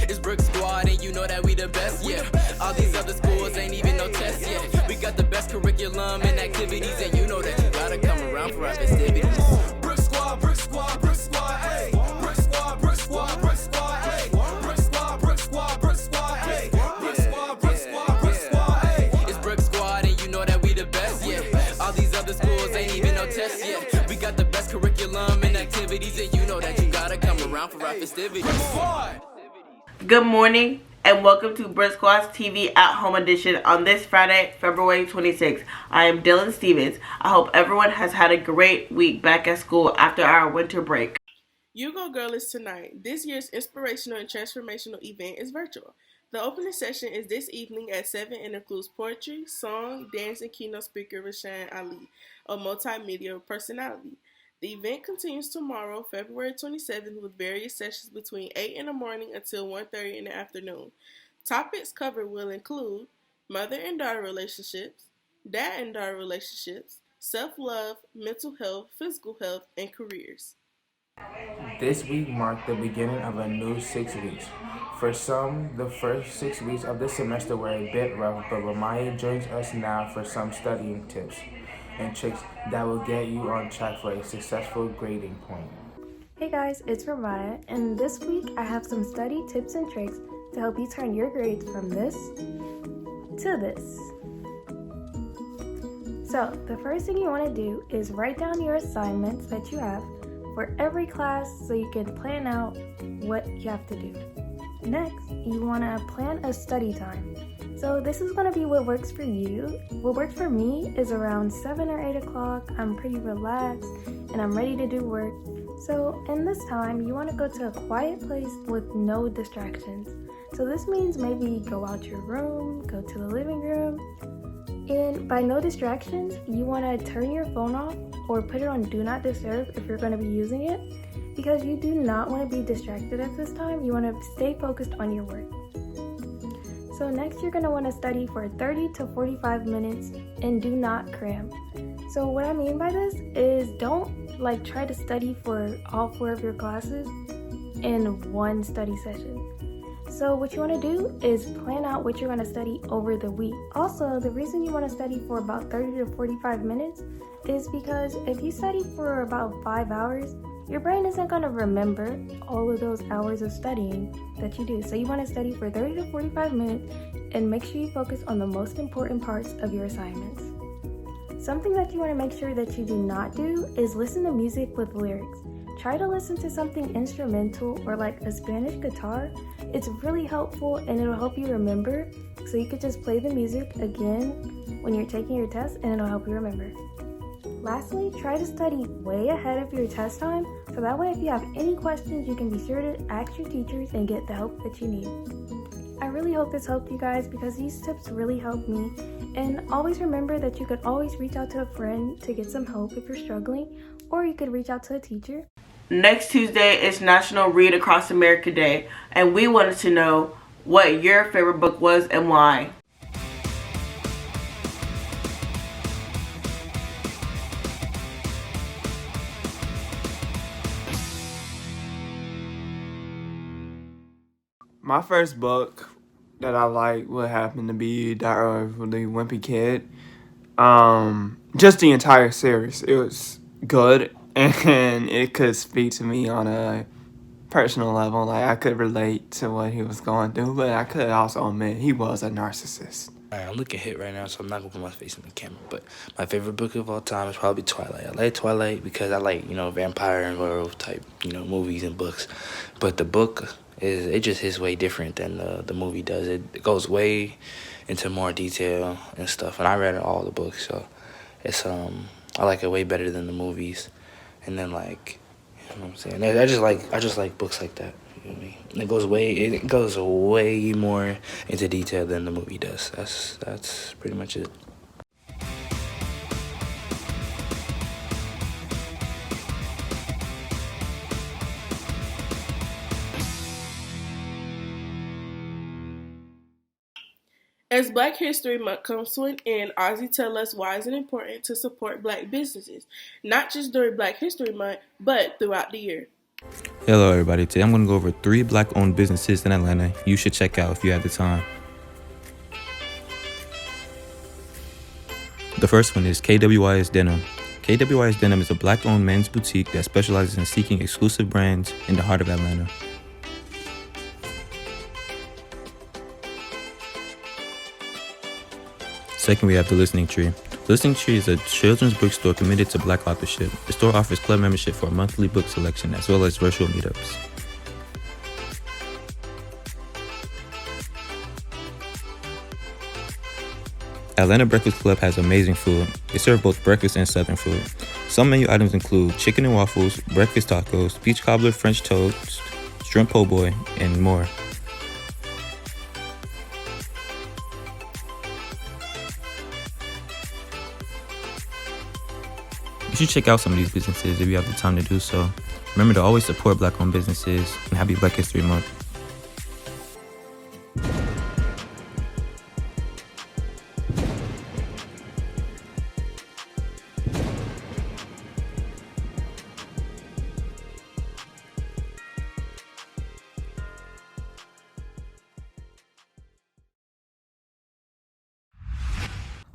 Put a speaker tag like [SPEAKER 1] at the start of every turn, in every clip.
[SPEAKER 1] It's Brooksquad, and you know that we the best, yeah. All these other schools ain't even no test yet. We got the best curriculum and activities, and you know that you gotta come around for our festivities. Brooksquad, Brooksquad, Brooksquad, ayy. Brooksquad, Brooksquad, Brooksquad, ayy. Brooksquad, Brooksquad, Brooksquad, ayy. Brooksquad, Brooksquad, Brooksquad, ayy. It's Brooksquad, and you know that we the best, yeah. All these other schools ain't even no test yet. We got the best curriculum and activities, and you know that you gotta come around for our festivities.
[SPEAKER 2] Good morning and welcome to Brooksquad TV at Home Edition on this Friday, February 26th. I am Dylan Stevens. I hope everyone has had a great week back at school after our winter break.
[SPEAKER 3] You Go Girl is tonight. This year's inspirational and transformational event is virtual. The opening session is this evening at 7 and includes poetry, song, dance, and keynote speaker Rashan Ali, a multimedia personality. The event continues tomorrow, February 27th, with various sessions between 8 in the morning until 1:30 in the afternoon. Topics covered will include mother and daughter relationships, dad and daughter relationships, self-love, mental health, physical health, and careers.
[SPEAKER 4] This week marked the beginning of a new 6 weeks. For some, the first 6 weeks of the semester were a bit rough, but Ramaya joins us now for some studying tips and tricks that will get you on track for a successful grading point.
[SPEAKER 5] Hey guys, it's Ramaya, and this week I have some study tips and tricks to help you turn your grades from this to this. So, the first thing you want to do is write down your assignments that you have for every class so you can plan out what you have to do. Next, you want to plan a study time. So this is going to be what works for you. What works for me is around 7 or 8 o'clock. I'm pretty relaxed and I'm ready to do work. So in this time, you want to go to a quiet place with no distractions. So this means maybe go out your room, go to the living room. And by no distractions, you want to turn your phone off or put it on Do Not Disturb if you're going to be using it, because you do not want to be distracted at this time. You want to stay focused on your work. So next, you're going to want to study for 30 to 45 minutes and do not cram. So what I mean by this is don't try to study for all 4 of your classes in one study session. So what you want to do is plan out what you're going to study over the week. Also, the reason you want to study for about 30 to 45 minutes is because if you study for about 5 hours, your brain isn't going to remember all of those hours of studying that you do. So you want to study for 30 to 45 minutes and make sure you focus on the most important parts of your assignments. Something that you want to make sure that you do not do is listen to music with lyrics. Try to listen to something instrumental or like a Spanish guitar. It's really helpful and it'll help you remember. So you could just play the music again when you're taking your test and it'll help you remember. Lastly, try to study way ahead of your test time, so that way if you have any questions, you can be sure to ask your teachers and get the help that you need. I really hope this helped you guys because these tips really helped me. And always remember that you could always reach out to a friend to get some help if you're struggling, or you could reach out to a teacher.
[SPEAKER 2] Next Tuesday is National Read Across America Day, and we wanted to know what your favorite book was and why.
[SPEAKER 4] My first book that I like would happen to be Diary of the Wimpy Kid. Just the entire series. It was good and it could speak to me on a personal level. Like I could relate to what he was going through, but I could also admit he was a narcissist.
[SPEAKER 6] Alright, I'm looking hit right now, so I'm not gonna put my face in the camera. But my favorite book of all time is probably Twilight. I like Twilight because I like, vampire and werewolf type, movies and books. But the book it just hits way different than the movie does. It goes way into more detail and stuff. And I read all the books, so it's I like it way better than the movies. And then you know what I'm saying? I just like books like that. You know what I mean? It goes way more into detail than the movie does. That's pretty much it.
[SPEAKER 3] As Black History Month comes to an end, Ozzy tells us why it's important to support Black businesses, not just during Black History Month, but throughout the year.
[SPEAKER 7] Hello everybody, today I'm going to go over 3 black owned businesses in Atlanta you should check out if you have the time. The first one is KWIS Denim. KWIS Denim is a black owned men's boutique that specializes in seeking exclusive brands in the heart of Atlanta. Second, we have The Listening Tree. The Listening Tree is a children's bookstore committed to black authorship. The store offers club membership for a monthly book selection as well as virtual meetups. Atlanta Breakfast Club has amazing food. They serve both breakfast and southern food. Some menu items include chicken and waffles, breakfast tacos, peach cobbler, French toast, shrimp po' boy, and more. You should check out some of these businesses if you have the time to do so. Remember to always support black-owned businesses, and happy Black History Month.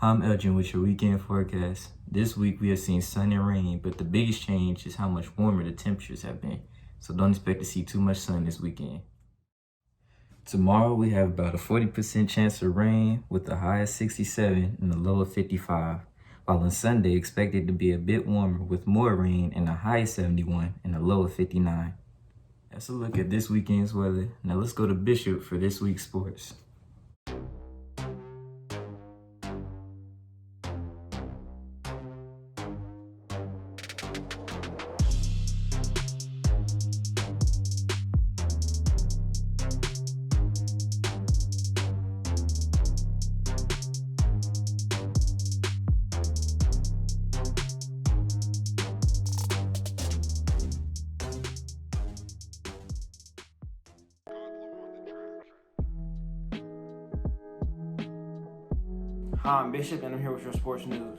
[SPEAKER 8] I'm Elgin with your weekend forecast. This week we have seen sun and rain, but the biggest change is how much warmer the temperatures have been. So don't expect to see too much sun this weekend. Tomorrow we have about a 40% chance of rain with a high of 67 and a low of 55. While on Sunday expected to be a bit warmer with more rain and a high of 71 and a low of 59. That's a look at this weekend's weather. Now let's go to Bishop for this week's sports.
[SPEAKER 4] Hi, I'm Bishop, and I'm here with your sports news.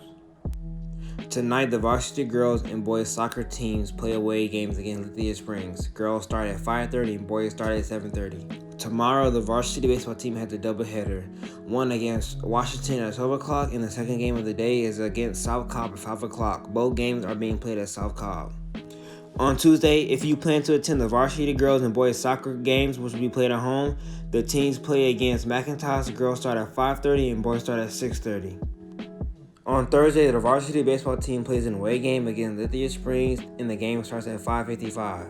[SPEAKER 4] Tonight, the varsity girls and boys soccer teams play away games against Lithia Springs. Girls start at 5:30 and boys start at 7:30. Tomorrow, the varsity baseball team has a doubleheader. One against Washington at 12 o'clock, and the second game of the day is against South Cobb at 5 o'clock. Both games are being played at South Cobb. On Tuesday, if you plan to attend the varsity girls and boys soccer games, which will be played at home, the teams play against McIntosh. The girls start at 5:30 and boys start at 6:30. On Thursday, the varsity baseball team plays an away game against Lithia Springs, and the game starts at 5:55.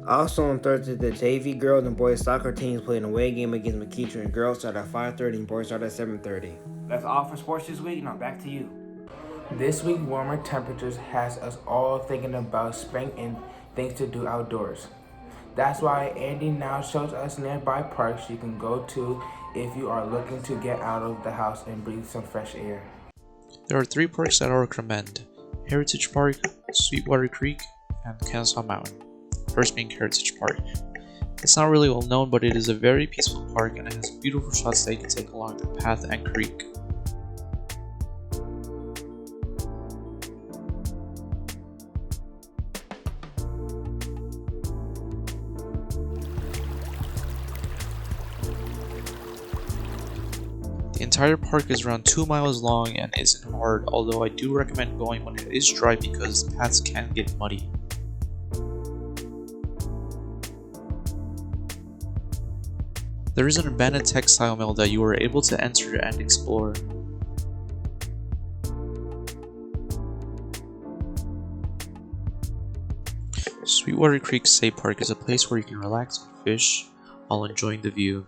[SPEAKER 4] Also on Thursday, the JV girls and boys soccer teams play an away game against McKeecher, and girls start at 5:30 and boys start at 7:30. That's all for sports this week. Now back to you.
[SPEAKER 9] This week, warmer temperatures has us all thinking about spring and things to do outdoors. That's why Andy now shows us nearby parks you can go to if you are looking to get out of the house and breathe some fresh air.
[SPEAKER 10] There are 3 parks that I recommend: Heritage Park, Sweetwater Creek, and Kennesaw Mountain. First being Heritage Park. It's not really well known, but it is a very peaceful park and it has beautiful shots that you can take along the path and creek. The entire park is around 2 miles long and isn't hard, although I do recommend going when it is dry because the paths can get muddy. There is an abandoned textile mill that you are able to enter and explore. Sweetwater Creek State Park is a place where you can relax and fish while enjoying the view.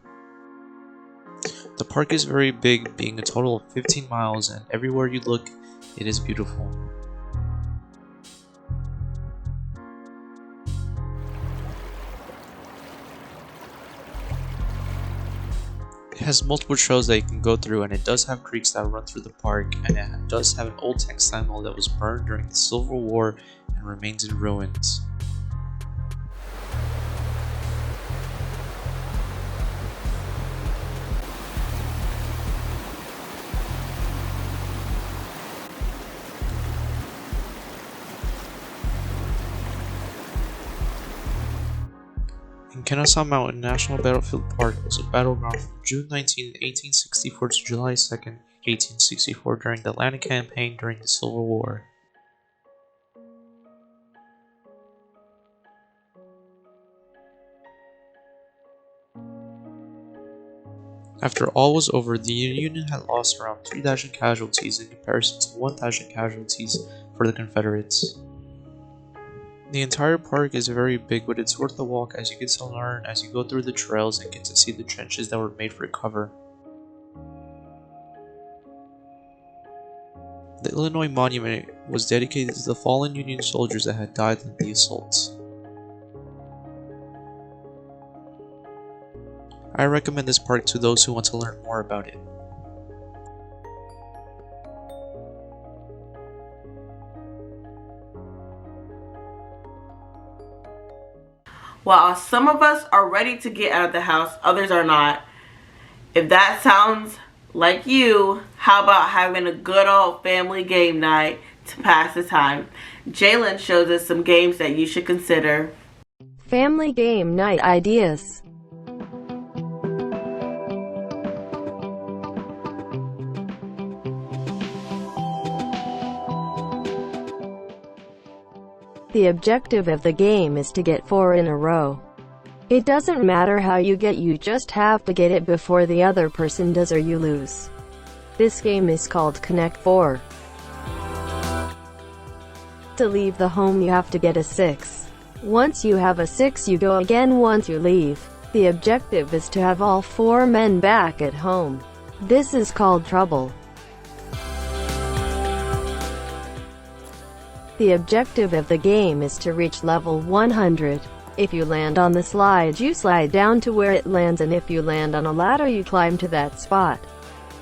[SPEAKER 10] The park is very big, being a total of 15 miles, and everywhere you look, it is beautiful. It has multiple trails that you can go through, and it does have creeks that run through the park, and it does have an old textile mill that was burned during the Civil War and remains in ruins. Kennesaw Mountain National Battlefield Park was a battleground from June 19, 1864 to July 2, 1864 during the Atlantic Campaign during the Civil War. After all was over, the Union had lost around 3,000 casualties in comparison to 1,000 casualties for the Confederates. The entire park is very big, but it's worth the walk as you get to learn as you go through the trails and get to see the trenches that were made for cover. The Illinois Monument was dedicated to the fallen Union soldiers that had died in the assaults. I recommend this park to those who want to learn more about it.
[SPEAKER 2] While some of us are ready to get out of the house, others are not. If that sounds like you, how about having a good old family game night to pass the time? Jalen shows us some games that you should consider.
[SPEAKER 11] Family game night ideas. The objective of the game is to get 4 in a row. It doesn't matter how you get, you just have to get it before the other person does or you lose. This game is called Connect 4. To leave the home you have to get a 6. Once you have a 6 you go again once you leave. The objective is to have all 4 men back at home. This is called Trouble. The objective of the game is to reach level 100. If you land on the slide, you slide down to where it lands, and if you land on a ladder, you climb to that spot.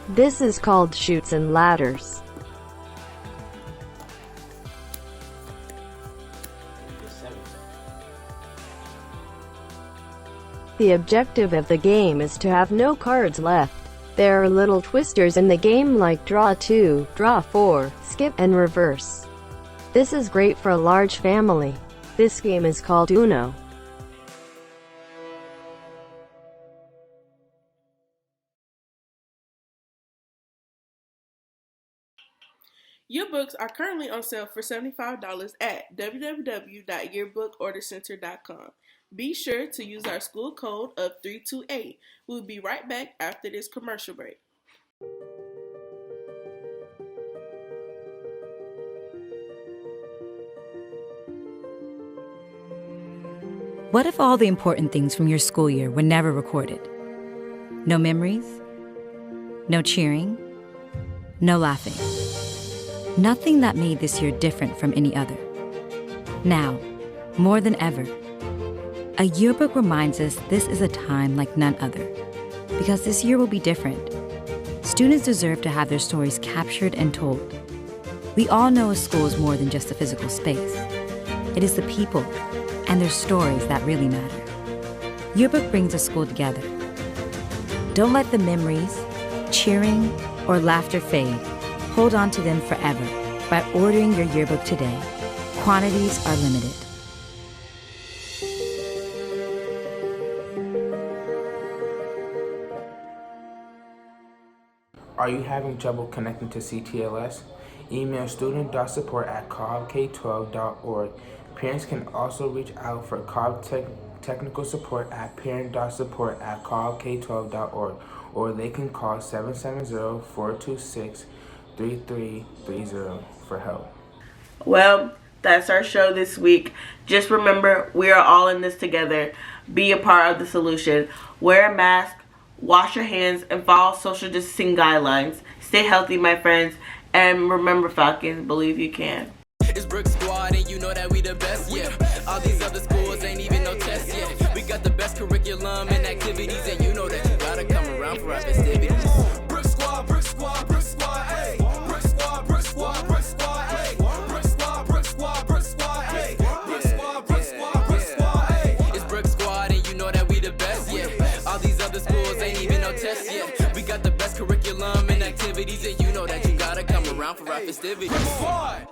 [SPEAKER 11] This is called Chutes and Ladders. The objective of the game is to have no cards left. There are little twisters in the game like draw 2, draw 4, skip, and reverse. This is great for a large family. This game is called Uno.
[SPEAKER 3] Yearbooks are currently on sale for $75 at www.yearbookordercenter.com. Be sure to use our school code of 328. We'll be right back after this commercial break.
[SPEAKER 12] What if all the important things from your school year were never recorded? No memories? No cheering? No laughing? Nothing that made this year different from any other. Now, more than ever, a yearbook reminds us this is a time like none other. Because this year will be different. Students deserve to have their stories captured and told. We all know a school is more than just a physical space. It is the people and their stories that really matter. Yearbook brings a school together. Don't let the memories, cheering, or laughter fade. Hold on to them forever by ordering your yearbook today. Quantities are limited.
[SPEAKER 9] Are you having trouble connecting to CTLS? Email student.support@cobbk12.org. Parents can also reach out for Cobb technical support at parent.support@cobbk12.org, or they can call 770-426-3330 for help.
[SPEAKER 2] Well, that's our show this week. Just remember, we are all in this together. Be a part of the solution. Wear a mask, wash your hands, and follow social distancing guidelines. Stay healthy, my friends, and remember, Falcons, believe you can.
[SPEAKER 1] It's Brooksquad, and you know that we the best, yeah. All these other schools ain't even no test yet. We got the best curriculum and activities, and you know that you gotta come around for our festivities. Brooksquad, Brooksquad, Brooksquad, hey. Brooksquad, Brooksquad, Brooksquad, hey. Brooksquad, Brooksquad, Brooksquad, hey. Brooksquad, Brooksquad, Brooksquad, hey. It's Brooksquad, and you know that we the best, yeah. All these other schools ain't even no test yet. We got the best curriculum and activities, and you know that you gotta come around for our festivities. Brooksquad.